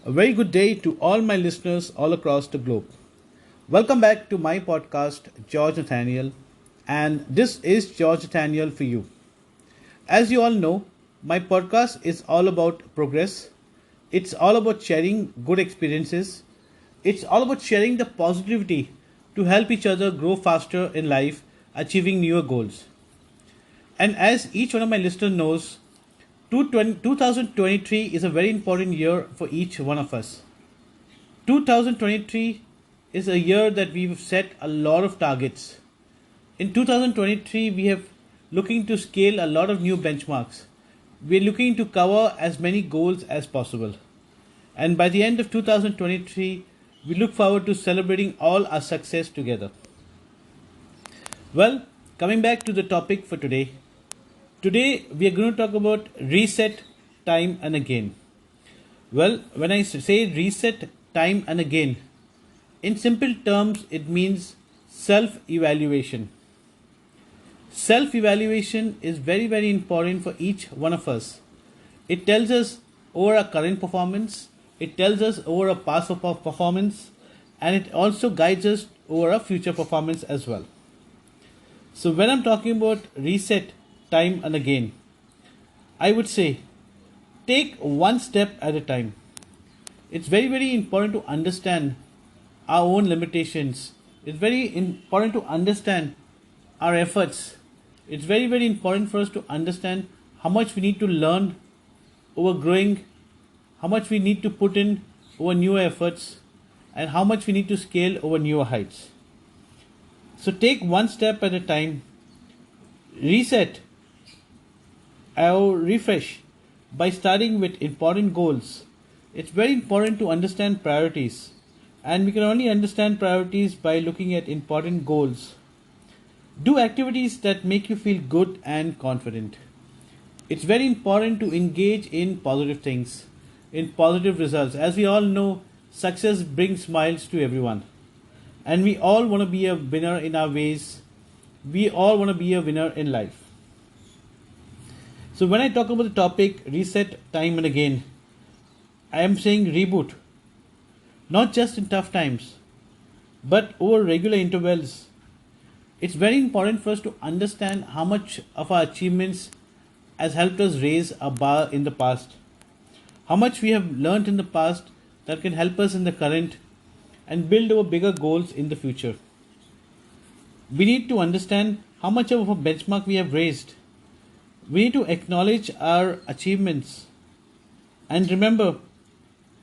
A very good day to all my listeners all across the globe. Welcome back to my podcast, George Nathaniel, and this is George Nathaniel for you. As you all know, my podcast is all about progress. It's all about sharing good experiences. It's all about sharing the positivity to help each other grow faster in life, achieving newer goals. And as each one of my listeners knows, 2023 is a very important year for each one of us. 2023 is a year that we've set a lot of targets. In 2023, we have looking to scale a lot of new benchmarks. We're looking to cover as many goals as possible. And by the end of 2023, we look forward to celebrating all our success together. Well, coming back to the topic for today. Today, we are going to talk about reset time and again. Well, when I say reset time and again, in simple terms, it means self evaluation. Self evaluation is very, very important for each one of us. It tells us over our current performance, it tells us over our past performance, and it also guides us over our future performance as well. So, when I'm talking about reset time and again, I would say take one step at a time. It's very, very important to understand our own limitations. It's very important to understand our efforts. It's very, very important for us to understand how much we need to learn over growing, how much we need to put in over newer efforts, and how much we need to scale over newer heights. So take one step at a time, reset or refresh by starting with important goals. It's very important to understand priorities, and we can only understand priorities by looking at important goals. Do activities that make you feel good and confident. It's very important to engage in positive things, in positive results. As we all know, success brings smiles to everyone, and we all want to be a winner in our ways. We all want to be a winner in life. So when I talk about the topic reset time and again, I am saying reboot, not just in tough times, but over regular intervals. It's very important for us to understand how much of our achievements has helped us raise a bar in the past, how much we have learned in the past that can help us in the current and build our bigger goals in the future. We need to understand how much of a benchmark we have raised. We need to acknowledge our achievements. And remember,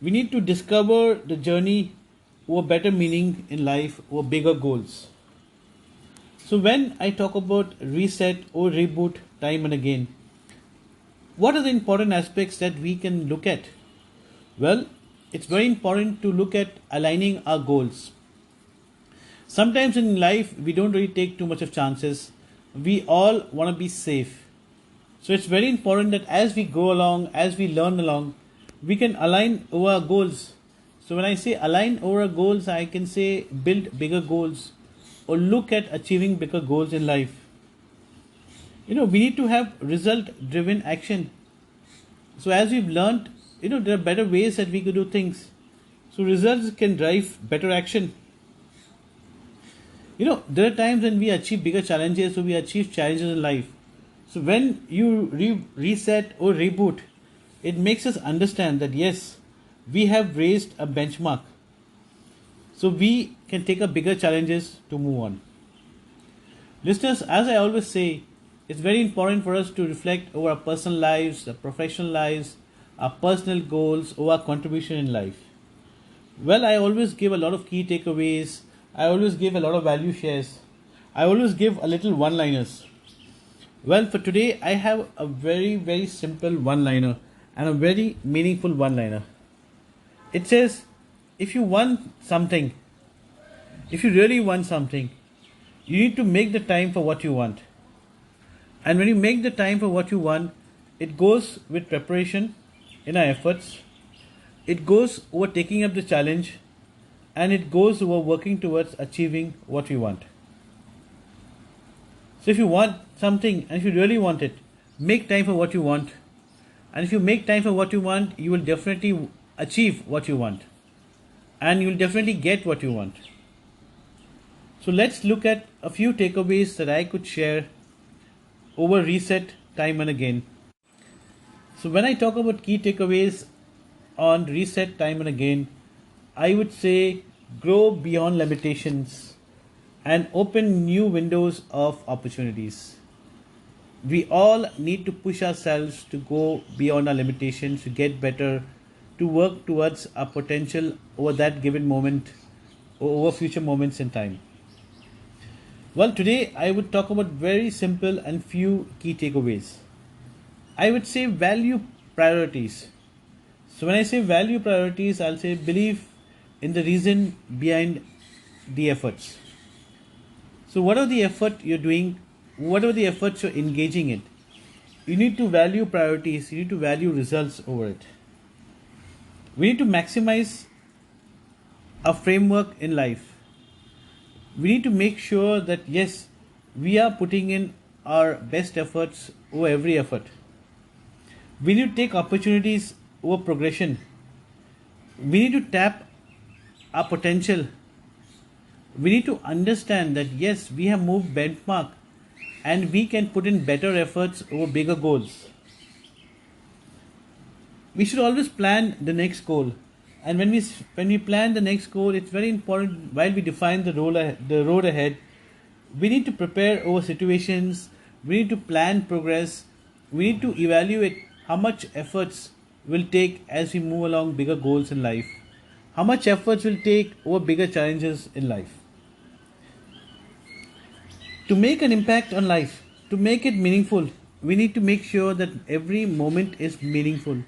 we need to discover the journey over better meaning in life, or bigger goals. So when I talk about reset or reboot time and again, what are the important aspects that we can look at? Well, it's very important to look at aligning our goals. Sometimes in life, we don't really take too much of chances. We all want to be safe. So it's very important that as we go along, as we learn along, we can align over our goals. So when I say align over our goals, I can say build bigger goals or look at achieving bigger goals in life. We need to have result driven action. So as we've learned, there are better ways that we could do things. So results can drive better action. There are times when we achieve bigger challenges, so we achieve challenges in life. So when you reset or reboot, it makes us understand that yes, we have raised a benchmark. So we can take up bigger challenges to move on. Listeners, as I always say, it's very important for us to reflect over our personal lives, our professional lives, our personal goals, or our contribution in life. Well, I always give a lot of key takeaways. I always give a lot of value shares. I always give a little one-liners. Well, for today, I have a very, very simple one-liner and a very meaningful one-liner. It says, if you want something, if you really want something, you need to make the time for what you want. And when you make the time for what you want, it goes with preparation in our efforts. It goes over taking up the challenge, and it goes over working towards achieving what we want. So if you want something and if you really want it, make time for what you want. And if you make time for what you want, you will definitely achieve what you want, and you'll definitely get what you want. So let's look at a few takeaways that I could share over reset time and again. So when I talk about key takeaways on reset time and again, I would say grow beyond limitations and open new windows of opportunities. We all need to push ourselves to go beyond our limitations, to get better, to work towards our potential over that given moment, or over future moments in time. Well, today I would talk about very simple and few key takeaways. I would say value priorities. So when I say value priorities, I'll say believe in the reason behind the efforts. So whatever the effort you're doing, whatever the efforts you're engaging in, you need to value priorities, you need to value results over it. We need to maximize our framework in life. We need to make sure that yes, we are putting in our best efforts over every effort. We need to take opportunities over progression. We need to tap our potential. We need to understand that yes, we have moved benchmark and we can put in better efforts over bigger goals. We should always plan the next goal. And when we plan the next goal, it's very important while we define the road ahead. We need to prepare over situations. We need to plan progress. We need to evaluate how much efforts will take as we move along bigger goals in life. How much efforts will take over bigger challenges in life. To make an impact on life, to make it meaningful, we need to make sure that every moment is meaningful.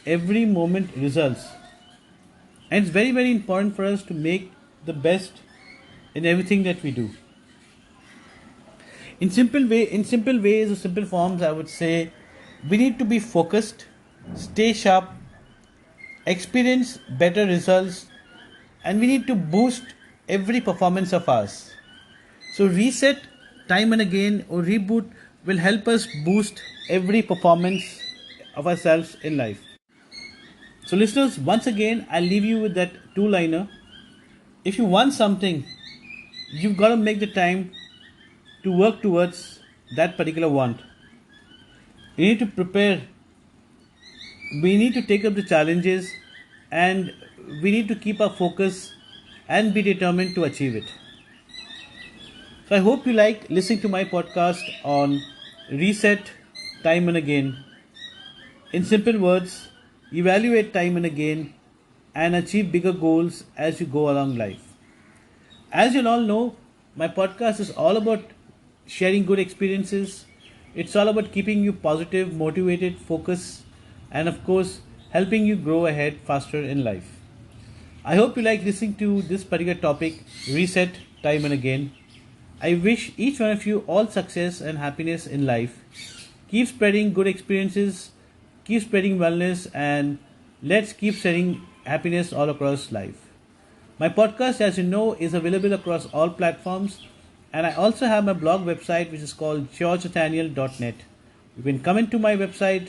Every moment results. And it's very, very important for us to make the best in everything that we do. In simple ways or simple forms, I would say we need to be focused, stay sharp, experience better results, and we need to boost every performance of ours. So reset time and again or reboot will help us boost every performance of ourselves in life. So listeners, once again, I'll leave you with that two-liner. If you want something, you've got to make the time to work towards that particular want. You need to prepare. We need to take up the challenges and we need to keep our focus and be determined to achieve it. So I hope you like listening to my podcast on reset time and again. In simple words, evaluate time and again and achieve bigger goals as you go along life. As you all know, my podcast is all about sharing good experiences. It's all about keeping you positive, motivated, focused, and of course, helping you grow ahead faster in life. I hope you like listening to this particular topic, reset time and again. I wish each one of you all success and happiness in life. Keep spreading good experiences, keep spreading wellness, and let's keep spreading happiness all across life. My podcast, as you know, is available across all platforms, and I also have my blog website which is called georgenathaniel.net. You can come into my website,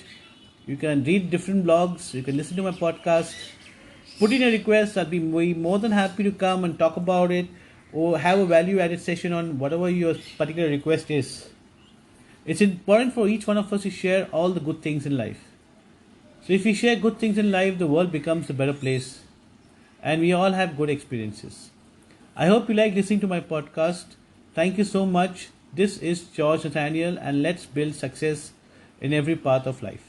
you can read different blogs, you can listen to my podcast, put in a request. I'll be more than happy to come and talk about it or have a value added session on whatever your particular request is. It's important for each one of us to share all the good things in life. So if we share good things in life, the world becomes a better place and we all have good experiences. I hope you like listening to my podcast. Thank you so much. This is George Nathaniel and let's build success in every path of life.